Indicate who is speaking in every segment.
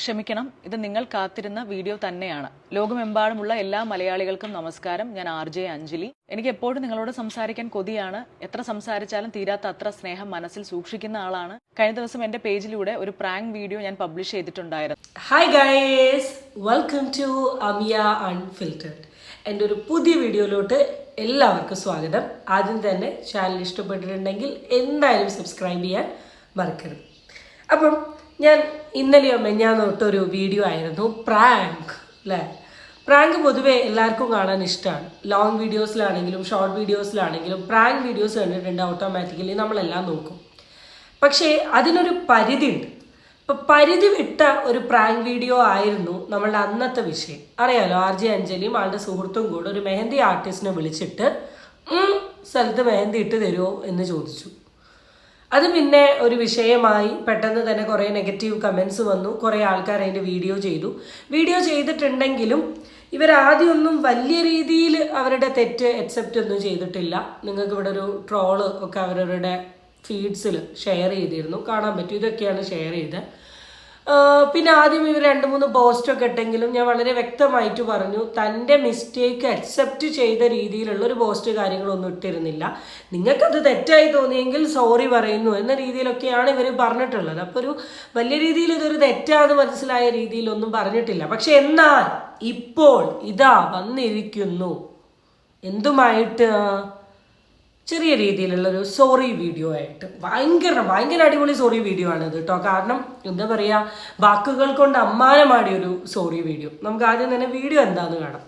Speaker 1: ക്ഷമിക്കണം, ഇത് നിങ്ങൾ കാത്തിരുന്ന വീഡിയോ തന്നെയാണ്. ലോകമെമ്പാടുമുള്ള എല്ലാ മലയാളികൾക്കും നമസ്കാരം. ഞാൻ RJ അഞ്ജലി. എനിക്ക് എപ്പോഴും നിങ്ങളോട് സംസാരിക്കാൻ കൊതിയാണ്. എത്ര സംസാരിച്ചാലും തീരാത്ത അത്ര സ്നേഹം മനസ്സിൽ സൂക്ഷിക്കുന്ന ആളാണ്. കഴിഞ്ഞ ദിവസം എന്റെ പേജിലൂടെ ഒരു പ്രാങ്ക് വീഡിയോ ഞാൻ പബ്ലിഷ് ചെയ്തിട്ടുണ്ടായിരുന്നു.
Speaker 2: Hi guys, welcome to Amiya unfiltered. എൻ്റെ ഒരു പുതിയ വീഡിയോയിലോട്ട് എല്ലാവർക്കും സ്വാഗതം. ആദ്യം തന്നെ ചാനൽ ഇഷ്ടപ്പെട്ടിട്ടുണ്ടെങ്കിൽ എന്തായാലും സബ്സ്ക്രൈബ് ചെയ്യാൻ മറക്കരുത്. അപ്പം ഞാൻ ഇന്നലെയോ മെഞ്ഞാന്നോ തൊട്ടൊരു വീഡിയോ ആയിരുന്നു പ്രാങ്ക്, അല്ലേ? പ്രാങ്ക് പൊതുവേ എല്ലാവർക്കും കാണാൻ ഇഷ്ടമാണ്. ലോങ് വീഡിയോസിലാണെങ്കിലും ഷോർട്ട് വീഡിയോസിലാണെങ്കിലും പ്രാങ്ക് വീഡിയോസ് കണ്ടിട്ടുണ്ട് ഓട്ടോമാറ്റിക്കലി നമ്മളെല്ലാം നോക്കും. പക്ഷേ അതിനൊരു പരിധി ഉണ്ട്. ഇപ്പം പരിധി വിട്ട ഒരു പ്രാങ്ക് വീഡിയോ ആയിരുന്നു നമ്മളുടെ അന്നത്തെ വിഷയം. അറിയാലോ, RJ അഞ്ജലിയും ആളുടെ സുഹൃത്തും കൂടെ ഒരു മെഹന്തി ആർട്ടിസ്റ്റിനെ വിളിച്ചിട്ട് സ്ഥലത്ത് മെഹന്തി ഇട്ട് തരുമോ എന്ന് ചോദിച്ചു. അത് പിന്നെ ഒരു വിഷയമായി. പെട്ടെന്ന് തന്നെ കുറേ നെഗറ്റീവ് കമൻസ് വന്നു. കുറേ ആൾക്കാർ അതിൻ്റെ വീഡിയോ ചെയ്തിട്ടുണ്ടെങ്കിലും ഇവരാദ്യമൊന്നും വലിയ രീതിയിൽ അവരുടെ തെറ്റ് അക്സെപ്റ്റ് ഒന്നും ചെയ്തിട്ടില്ല. നിങ്ങൾക്ക് ഇവിടെ ഒരു ട്രോള് ഒക്കെ അവരവരുടെ ഫീഡ്സിൽ ഷെയർ ചെയ്തിരുന്നു, കാണാൻ പറ്റും. ഇതൊക്കെയാണ് ഷെയർ ചെയ്തത്. പിന്നെ ആദ്യം ഇവർ 2-3 പോസ്റ്റൊക്കെ ഇട്ടെങ്കിലും ഞാൻ വളരെ വ്യക്തമായിട്ട് പറഞ്ഞു, തൻ്റെ മിസ്റ്റേക്ക് അക്സെപ്റ്റ് ചെയ്ത രീതിയിലുള്ള ഒരു പോസ്റ്റ് കാര്യങ്ങളൊന്നും ഇട്ടിരുന്നില്ല. നിങ്ങൾക്കത് തെറ്റായി തോന്നിയെങ്കിൽ സോറി പറയുന്നു എന്ന രീതിയിലൊക്കെയാണ് ഇവർ പറഞ്ഞിട്ടുള്ളത്. അപ്പോൾ ഒരു വലിയ രീതിയിൽ ഇതൊരു തെറ്റാന്ന് മനസ്സിലായ രീതിയിലൊന്നും പറഞ്ഞിട്ടില്ല. പക്ഷെ എന്നാൽ ഇപ്പോൾ ഇതാ വന്നിരിക്കുന്നു. എന്തുമായിട്ട്? ചെറിയ രീതിയിലുള്ളൊരു സോറി വീഡിയോ ആയിട്ട്. ഭയങ്കര അടിപൊളി സോറി വീഡിയോ ആണ് ഇത് കേട്ടോ. കാരണം എന്താ പറയുക, വാക്കുകൾ കൊണ്ട് അമ്മാനമാടിയൊരു സോറി വീഡിയോ. നമുക്ക് ആദ്യം തന്നെ വീഡിയോ എന്താന്ന് കാണാം.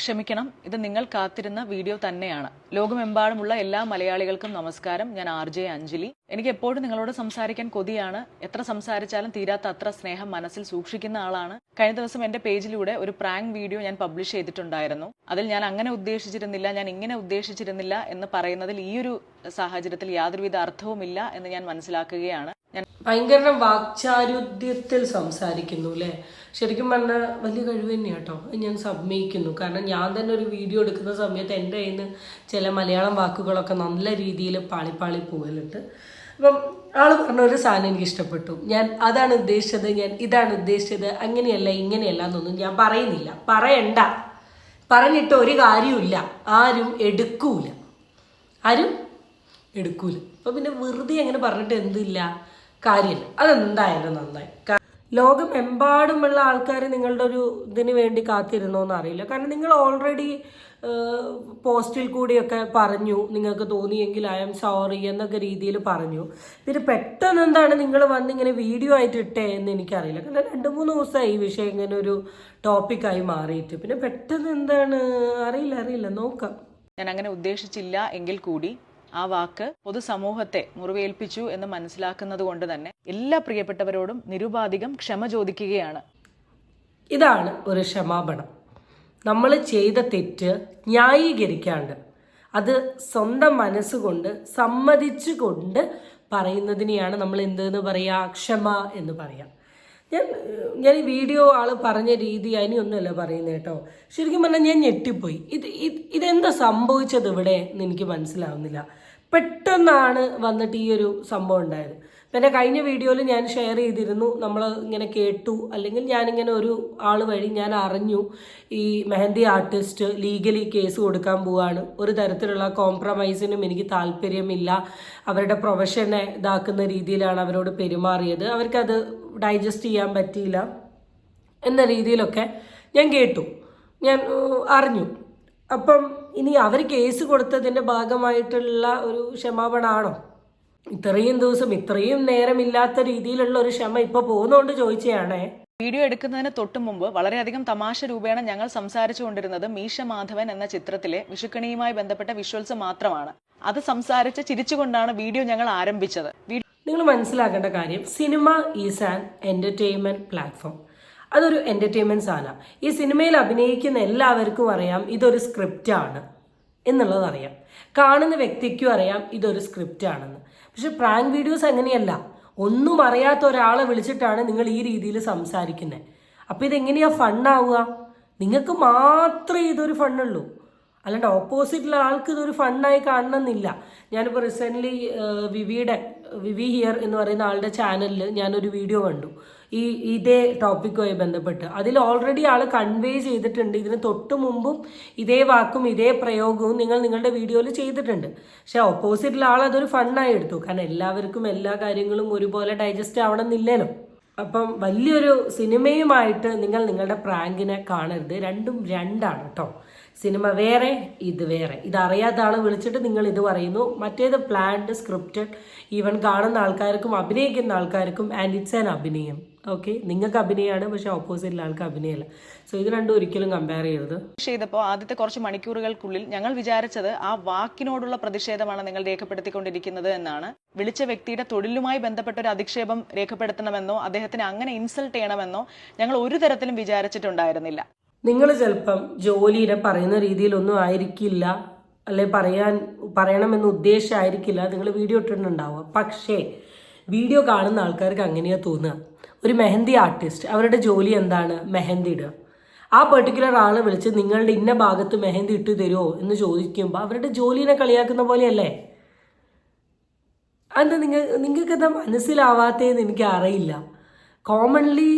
Speaker 1: ക്ഷമിക്കണം, ഇത് നിങ്ങൾ കാത്തിരുന്ന വീഡിയോ തന്നെയാണ്. ലോകമെമ്പാടുമുള്ള എല്ലാ മലയാളികൾക്കും നമസ്കാരം. ഞാൻ RJ അഞ്ജലി. എനിക്ക് എപ്പോഴും നിങ്ങളോട് സംസാരിക്കാൻ കൊതിയാണ്. എത്ര സംസാരിച്ചാലും തീരാത്ത അത്ര സ്നേഹം മനസ്സിൽ സൂക്ഷിക്കുന്ന ആളാണ്. കഴിഞ്ഞ ദിവസം എന്റെ പേജിലൂടെ ഒരു പ്രാങ്ക് വീഡിയോ ഞാൻ പബ്ലിഷ് ചെയ്തിട്ടുണ്ടായിരുന്നു. അതിൽ ഞാൻ അങ്ങനെ ഉദ്ദേശിച്ചിരുന്നില്ല, ഞാൻ ഇങ്ങനെ ഉദ്ദേശിച്ചിരുന്നില്ല എന്ന് പറയുന്നതിൽ ഈ ഒരു സാഹചര്യത്തിൽ യാതൊരുവിധ അർത്ഥവുമില്ല എന്ന് ഞാൻ മനസ്സിലാക്കുകയാണ്.
Speaker 2: ഭയങ്കര വാക്ചാരുദ്യത്തിൽ സംസാരിക്കുന്നു അല്ലേ? ശരിക്കും പറഞ്ഞാൽ വലിയ കഴിവ് തന്നെയാണ് കേട്ടോ. ഞാൻ സമ്മതിക്കുന്നു. കാരണം ഞാൻ തന്നെ ഒരു വീഡിയോ എടുക്കുന്ന സമയത്ത് എൻ്റെ കയ്യിൽ നിന്ന് ചില മലയാളം വാക്കുകളൊക്കെ നല്ല രീതിയിൽ പാളിപ്പാളി പോകലുണ്ട്. അപ്പം ആൾ പറഞ്ഞ ഒരു സാധനം എനിക്ക് ഇഷ്ടപ്പെട്ടു. ഞാൻ അതാണ് ഉദ്ദേശിച്ചത്, ഞാൻ ഇതാണ് ഉദ്ദേശിച്ചത്, അങ്ങനെയല്ല ഇങ്ങനെയല്ല എന്നൊന്നും ഞാൻ പറയുന്നില്ല. പറയണ്ട, പറഞ്ഞിട്ട് ഒരു കാര്യമില്ല. ആരും എടുക്കൂല. അപ്പം പിന്നെ വെറുതെ അങ്ങനെ പറഞ്ഞിട്ട് എന്തില്ല, കാര്യമില്ല. അതെന്തായാലും നന്നായി. ലോകമെമ്പാടുമുള്ള ആൾക്കാർ നിങ്ങളുടെ ഒരു ഇതിന് വേണ്ടി കാത്തിരുന്നോന്ന് അറിയില്ല. കാരണം നിങ്ങൾ ഓൾറെഡി പോസ്റ്റിൽ കൂടിയൊക്കെ പറഞ്ഞു, നിങ്ങൾക്ക് തോന്നിയെങ്കിൽ ഐ ആം സോറി എന്നൊക്കെ രീതിയിൽ പറഞ്ഞു. പിന്നെ പെട്ടെന്ന് എന്താണ് നിങ്ങൾ വന്നിങ്ങനെ വീഡിയോ ആയിട്ട് ഇട്ടേ എന്ന് എനിക്കറിയില്ല. കാരണം 2-3 ദിവസമായി ഈ വിഷയം ഇങ്ങനെ ഒരു ടോപ്പിക്കായി മാറിയിട്ട്. പിന്നെ പെട്ടെന്ന് എന്താണ് അറിയില്ല, നോക്കാം.
Speaker 1: ഞാൻ അങ്ങനെ ഉദ്ദേശിച്ചില്ല എങ്കിൽ കൂടി ആ വാക്ക് പൊതുസമൂഹത്തെ മുറിവേൽപ്പിച്ചു എന്ന് മനസ്സിലാക്കുന്നത് കൊണ്ട് തന്നെ എല്ലാ പ്രിയപ്പെട്ടവരോടും നിരുപാധികം ക്ഷമ ചോദിക്കുകയാണ്.
Speaker 2: ഇതാണ് ഒരു ക്ഷമാപണം. നമ്മൾ ചെയ്ത തെറ്റ് ന്യായീകരിക്കാണ്ട് അത് സ്വന്തം മനസ്സുകൊണ്ട് സമ്മതിച്ചുകൊണ്ട് പറയുന്നതിനെയാണ് നമ്മൾ എന്തെന്ന് പറയുക, ക്ഷമ എന്ന് പറയാം. ഞാൻ ഈ വീഡിയോ ആൾ പറഞ്ഞ രീതി അതിനൊന്നുമല്ല പറയുന്നത് കേട്ടോ. ശരിക്കും പറഞ്ഞാൽ ഞാൻ ഞെട്ടിപ്പോയി. ഇതെന്താ സംഭവിച്ചത് ഇവിടെ എന്ന് എനിക്ക് മനസ്സിലാവുന്നില്ല. പെട്ടെന്നാണ് വന്നിട്ട് ഈ ഒരു സംഭവം ഉണ്ടായത്. പിന്നെ കഴിഞ്ഞ വീഡിയോയിൽ ഞാൻ ഷെയർ ചെയ്തിരുന്നു, നമ്മൾ ഇങ്ങനെ കേട്ടു, അല്ലെങ്കിൽ ഞാനിങ്ങനെ ഒരു ആൾ വഴി ഞാൻ അറിഞ്ഞു ഈ മെഹന്തി ആർട്ടിസ്റ്റ് ലീഗലി കേസ് കൊടുക്കാൻ പോവാണ്. ഒരു തരത്തിലുള്ള കോംപ്രമൈസിനും എനിക്ക് താല്പര്യമില്ല. അവരുടെ പ്രൊഫഷനെ ഇതാക്കുന്ന രീതിയിലാണ് അവരോട് പെരുമാറിയത്. അവർക്കത് ഡൈജസ്റ്റ് ചെയ്യാൻ പറ്റിയില്ല എന്ന രീതിയിലൊക്കെ ഞാൻ കേട്ടു, ഞാൻ അറിഞ്ഞു. അപ്പം ഇനി അവർ കേസ് കൊടുത്തതിൻ്റെ ഭാഗമായിട്ടുള്ള ഒരു ക്ഷമാപണമാണോ? ഇത്രയും ദിവസം ഇത്രയും നേരമില്ലാത്ത രീതിയിലുള്ള ഒരു ക്ഷമ ഇപ്പൊ പോകുന്നോണ്ട് ചോദിച്ചതാണേ.
Speaker 1: വീഡിയോ എടുക്കുന്നതിന് തൊട്ടു മുമ്പ് വളരെയധികം തമാശ രൂപേണ ഞങ്ങൾ സംസാരിച്ചു കൊണ്ടിരുന്നത് മീശ മാധവൻ എന്ന ചിത്രത്തിലെ വിഷുക്കണിയുമായി ബന്ധപ്പെട്ട വിഷ്വൽസ് മാത്രമാണ്. അത് സംസാരിച്ച് ചിരിച്ചുകൊണ്ടാണ് വീഡിയോ ഞങ്ങൾ ആരംഭിച്ചത്.
Speaker 2: നിങ്ങൾ മനസ്സിലാക്കേണ്ട കാര്യം, cinema is an entertainment platform. അതൊരു എന്റർടൈൻമെന്റ് സാധനം. ഈ സിനിമയിൽ അഭിനയിക്കുന്ന എല്ലാവർക്കും അറിയാം ഇതൊരു സ്ക്രിപ്റ്റാണ് എന്നുള്ളതറിയാം. കാണുന്ന വ്യക്തിക്കും അറിയാം ഇതൊരു സ്ക്രിപ്റ്റ് ആണെന്ന്. പക്ഷെ പ്രാങ്ക് വീഡിയോസ് അങ്ങനെയല്ല. ഒന്നും അറിയാത്ത ഒരാളെ വിളിച്ചിട്ടാണ് നിങ്ങൾ ഈ രീതിയിൽ സംസാരിക്കുന്നത്. അപ്പോൾ ഇതെങ്ങനെയാ ഫണ്ണാവുക? നിങ്ങൾക്ക് മാത്രമേ ഇതൊരു ഫണ്ണുള്ളൂ, അല്ലാണ്ട് ഓപ്പോസിറ്റുള്ള ആൾക്ക് ഇതൊരു ഫണ്ണായി കാണണമെന്നില്ല. ഞാനിപ്പോൾ റീസെൻ്റ്ലി വിവി ഹിയർ എന്ന് പറയുന്ന ആളുടെ ചാനലിൽ ഞാനൊരു വീഡിയോ കണ്ടു. ഇതേ ടോപ്പിക്കുമായി ബന്ധപ്പെട്ട്. അതിൽ ഓൾറെഡി ആൾ കൺവേ ചെയ്തിട്ടുണ്ട്. ഇതിന് തൊട്ട് മുമ്പും ഇതേ വാക്കും ഇതേ പ്രയോഗവും നിങ്ങൾ നിങ്ങളുടെ വീഡിയോയിൽ ചെയ്തിട്ടുണ്ട്. പക്ഷെ ഓപ്പോസിറ്റിൽ ആൾ അതൊരു ഫണ്ണായി എടുത്തു. കാരണം എല്ലാവർക്കും എല്ലാ കാര്യങ്ങളും ഒരുപോലെ ഡൈജസ്റ്റ് ആവണമെന്നില്ലല്ലോ. അപ്പം വലിയൊരു സിനിമയുമായിട്ട് നിങ്ങൾ നിങ്ങളുടെ പ്രാങ്കിനെ കാണരുത്. രണ്ടും രണ്ടാണ് കേട്ടോ. സിനിമ വേറെ, ഇത് വേറെ. ഇതറിയാത്ത ആൾ വിളിച്ചിട്ട് നിങ്ങൾ ഇത് പറയുന്നു. മറ്റേത് പ്ലാൻഡ്, സ്ക്രിപ്റ്റഡ്, ഈവൻ കാണുന്ന ആൾക്കാർക്കും അഭിനയിക്കുന്ന ആൾക്കാർക്കും ആൻഡ് ഇറ്റ്സ് ആൻ അഭിനയം. ഓക്കെ, നിങ്ങൾക്ക് അഭിനയമാണ്, പക്ഷെ ഓപ്പോസിറ്റിലെ ആൾക്ക് അഭിനയമല്ല. സോ ഇത് രണ്ടും ഒരിക്കലും കമ്പയർ ചെയ്യരുത്.
Speaker 1: ചെയ്തപ്പോൾ ആദ്യത്തെ കുറച്ച് മണിക്കൂറുകൾക്കുള്ളിൽ ഞങ്ങൾ വിചാരിച്ചത് ആ വാക്കിനോടുള്ള പ്രതിഷേധമാണ് നിങ്ങൾ രേഖപ്പെടുത്തിക്കൊണ്ടിരിക്കുന്നത് എന്നാണ്. വിളിച്ച വ്യക്തിയുടെ തൊഴിലുമായി ബന്ധപ്പെട്ട ഒരു അധിക്ഷേപം രേഖപ്പെടുത്തണമെന്നോ അദ്ദേഹത്തിന് അങ്ങനെ ഇൻസൾട്ട് ചെയ്യണമെന്നോ ഞങ്ങൾ ഒരു തരത്തിലും വിചാരിച്ചിട്ടുണ്ടായിരുന്നില്ല.
Speaker 2: നിങ്ങൾ ചിലപ്പം ജോലിയുടെ പറയുന്ന രീതിയിലൊന്നും ആയിരിക്കില്ല, അല്ലെ പറയണമെന്ന് ഉദ്ദേശമായിരിക്കില്ല നിങ്ങൾ വീഡിയോ ഇട്ടിട്ടുണ്ടാവുക. പക്ഷേ വീഡിയോ കാണുന്ന ആൾക്കാർക്ക് അങ്ങനെയാ തോന്നുക. ഒരു മെഹന്തി ആർട്ടിസ്റ്റ്, അവരുടെ ജോലി എന്താണ്? മെഹന്തി ഇടുക. ആ പെർട്ടിക്കുലർ ആളെ വിളിച്ച് നിങ്ങളുടെ ഇന്ന ഭാഗത്ത് മെഹന്തി ഇട്ട് തരുമോ എന്ന് ചോദിക്കുമ്പോൾ അവരുടെ ജോലിനെ കളിയാക്കുന്ന പോലെയല്ലേ? അത് നിങ്ങൾക്കത് മനസ്സിലാവാത്തതെന്ന് എനിക്ക് അറിയില്ല. കോമൺലി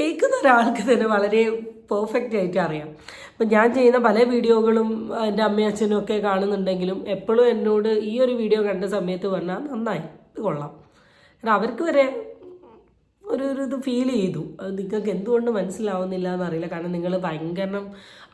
Speaker 2: കേൾക്കുന്ന ഒരാൾക്ക് തന്നെ വളരെ പെർഫെക്റ്റ് ആയിട്ട് അറിയാം. അപ്പം ഞാൻ ചെയ്യുന്ന പല വീഡിയോകളും എൻ്റെ അമ്മയും അച്ഛനും ഒക്കെ കാണുന്നുണ്ടെങ്കിലും എപ്പോഴും എന്നോട് ഈ ഒരു വീഡിയോ കണ്ട സമയത്ത് പറഞ്ഞാൽ നന്നായി, ഇത് കൊള്ളാം. കാരണം അവർക്ക് വരെ ഇത് ഫീൽ ചെയ്തു. അത് നിങ്ങൾക്ക് എന്തുകൊണ്ട് മനസ്സിലാവുന്നില്ല എന്നറിയില്ല. കാരണം നിങ്ങൾ ഭയങ്കര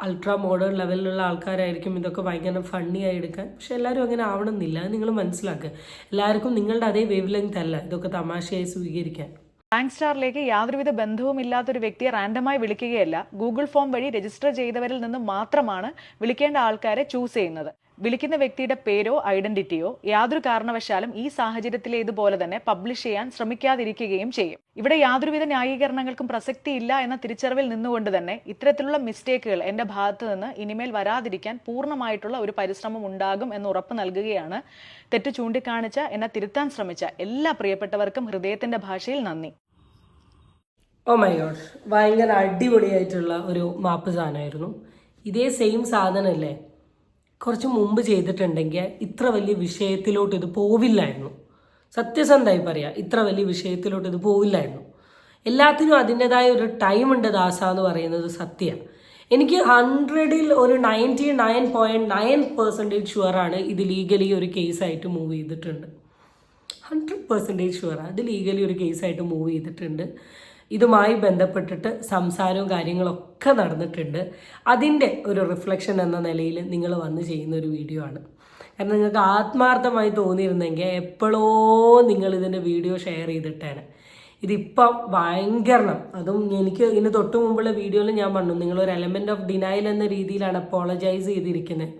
Speaker 2: അൾട്രാ മോഡേൺ ലെവലിലുള്ള ആൾക്കാരായിരിക്കും ഇതൊക്കെ ഭയങ്കര ഫണ്ണി ആയി എടുക്കാൻ. പക്ഷെ എല്ലാവരും അങ്ങനെ ആവണമെന്നില്ല. അത് നിങ്ങൾ മനസ്സിലാക്കുക. എല്ലാവർക്കും നിങ്ങളുടെ അതേ വേവ് ലെങ്ത് അല്ല ഇതൊക്കെ തമാശയായി സ്വീകരിക്കാൻ.
Speaker 1: റാങ്ക് സ്റ്റാറിലേക്ക് യാതൊരുവിധ ബന്ധവും ഇല്ലാത്തൊരു വ്യക്തിയെ റാൻഡമായി വിളിക്കുകയല്ല, ഗൂഗിൾ ഫോം വഴി രജിസ്റ്റർ ചെയ്തവരിൽ നിന്ന് മാത്രമാണ് വിളിക്കേണ്ട ആൾക്കാരെ ചൂസ് ചെയ്യുന്നത്. വിളിക്കുന്ന വ്യക്തിയുടെ പേരോ ഐഡന്റിറ്റിയോ യാതൊരു കാരണവശാലും ഈ സാഹചര്യത്തിലേതുപോലെ തന്നെ പബ്ലിഷ് ചെയ്യാൻ ശ്രമിക്കാതിരിക്കുകയും ചെയ്യും. ഇവിടെ യാതൊരുവിധ ന്യായീകരണങ്ങൾക്കും പ്രസക്തിയില്ല എന്ന തിരിച്ചറിവിൽ നിന്നുകൊണ്ട് തന്നെ ഇത്തരത്തിലുള്ള മിസ്റ്റേക്കുകൾ എൻ്റെ ഭാഗത്ത് നിന്ന് ഇനിമേൽ വരാതിരിക്കാൻ പൂർണ്ണമായിട്ടുള്ള ഒരു പരിശ്രമം ഉണ്ടാകും എന്ന് ഉറപ്പ് നൽകുകയാണ്. തെറ്റ് ചൂണ്ടിക്കാണിച്ച, എന്നെ തിരുത്താൻ ശ്രമിച്ച എല്ലാ പ്രിയപ്പെട്ടവർക്കും ഹൃദയത്തിന്റെ ഭാഷയിൽ നന്ദി.
Speaker 2: ഓ മൈ ഗോഡ്, ഭയങ്കര അടിപൊളിയായിട്ടുള്ള ഒരു മാപ്പ് സാധനമായിരുന്നു. ഇതേ സെയിം സാധനമല്ലേ കുറച്ച് മുമ്പ് ചെയ്തിട്ടുണ്ടെങ്കിൽ ഇത്ര വലിയ വിഷയത്തിലോട്ട് ഇത് പോവില്ലായിരുന്നു. സത്യസന്ധമായി പറയാം, ഇത്ര വലിയ വിഷയത്തിലോട്ട് ഇത് പോവില്ലായിരുന്നു. എല്ലാത്തിനും അതിൻ്റെതായ ഒരു ടൈം ഉണ്ട് ദാസ എന്ന് പറയുന്നത് സത്യമാണ്. എനിക്ക് 100ൽ ഒരു 99.9% ഷുവറാണ് ഇത് ലീഗലി ഒരു കേസായിട്ട് മൂവ് ചെയ്തിട്ടുണ്ട്. 100% ഷുവറാണ് ഇത് ലീഗലി ഒരു കേസായിട്ട് മൂവ് ചെയ്തിട്ടുണ്ട്. ഇതുമായി ബന്ധപ്പെട്ടിട്ട് സംസാരവും കാര്യങ്ങളൊക്കെ നടന്നിട്ടുണ്ട്. അതിൻ്റെ ഒരു റിഫ്ലക്ഷൻ എന്ന നിലയിൽ നിങ്ങൾ വന്ന് ചെയ്യുന്ന ഒരു വീഡിയോ ആണ്. കാരണം നിങ്ങൾക്ക് ആത്മാർത്ഥമായി തോന്നിയിരുന്നെങ്കിൽ എപ്പോഴോ നിങ്ങളിതിൻ്റെ വീഡിയോ ഷെയർ ചെയ്തിട്ടേനെ. ഇതിപ്പം ഭയങ്കരണം. അതും എനിക്ക് ഇതിന് തൊട്ട് മുമ്പുള്ള വീഡിയോയിൽ ഞാൻ പറഞ്ഞു, നിങ്ങളൊരു എലമെൻറ്റ് ഓഫ് ഡിനയൽ എന്ന രീതിയിലാണ് അപ്പോളജൈസ് ചെയ്തിരിക്കുന്നത്.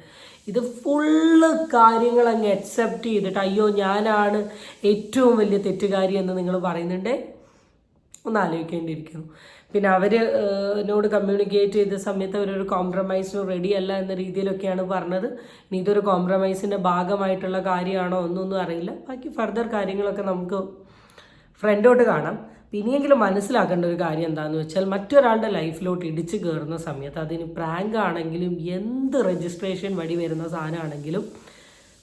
Speaker 2: ഇത് ഫുള്ള് കാര്യങ്ങൾ അങ്ങ് അക്സെപ്റ്റ് ചെയ്തിട്ട് അയ്യോ ഞാനാണ് ഏറ്റവും വലിയ തെറ്റുകാരി എന്ന് നിങ്ങൾ പറയുന്നുണ്ട്. ഒന്ന് ആലോചിക്കേണ്ടിയിരിക്കുന്നു. പിന്നെ അവർ എന്നോട് കമ്മ്യൂണിക്കേറ്റ് ചെയ്ത സമയത്ത് അവരൊരു കോംപ്രമൈസിന് റെഡി അല്ല എന്ന രീതിയിലൊക്കെയാണ് പറഞ്ഞത്. ഇനി ഇതൊരു കോംപ്രമൈസിൻ്റെ ഭാഗമായിട്ടുള്ള കാര്യമാണോ ഒന്നൊന്നും അറിയില്ല. ബാക്കി ഫർദർ കാര്യങ്ങളൊക്കെ നമുക്ക് ഫ്രണ്ടോട്ട് കാണാം. ഇനിയെങ്കിലും മനസ്സിലാക്കേണ്ട ഒരു കാര്യം എന്താണെന്ന് വെച്ചാൽ മറ്റൊരാളുടെ ലൈഫിലോട്ട് ഇടിച്ചു കയറുന്ന സമയത്ത് അതിന് പ്രാങ്ക് ആണെങ്കിലും എന്ത് രജിസ്ട്രേഷൻ വഴി വരുന്ന സാധനമാണെങ്കിലും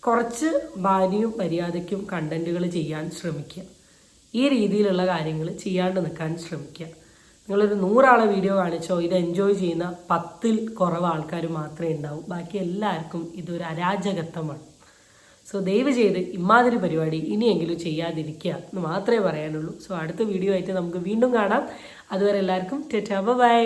Speaker 2: കുറച്ച് ഭാര്യയും മര്യാദയ്ക്കും കണ്ടൻറ്റുകൾ ചെയ്യാൻ ശ്രമിക്കുക. ഈ രീതിയിലുള്ള കാര്യങ്ങൾ ചെയ്യാണ്ട് നിൽക്കാൻ ശ്രമിക്കുക. നിങ്ങളൊരു 100 ആളെ വീഡിയോ കാണിച്ചോ ഇത് എൻജോയ് ചെയ്യുന്ന 10ൽ കുറവ് ആൾക്കാർ മാത്രമേ ഉണ്ടാവൂ. ബാക്കി എല്ലാവർക്കും ഇതൊരു അരാജകത്വമാണ്. സോ ദയവ് ചെയ്ത് ഇമാതിരി പരിപാടി ഇനിയെങ്കിലും ചെയ്യാതിരിക്കുക എന്ന് മാത്രമേ പറയാനുള്ളൂ. സോ അടുത്ത വീഡിയോ ആയിട്ട് നമുക്ക് വീണ്ടും കാണാം. അതുവരെ എല്ലാവർക്കും ടാറ്റാ ബൈ.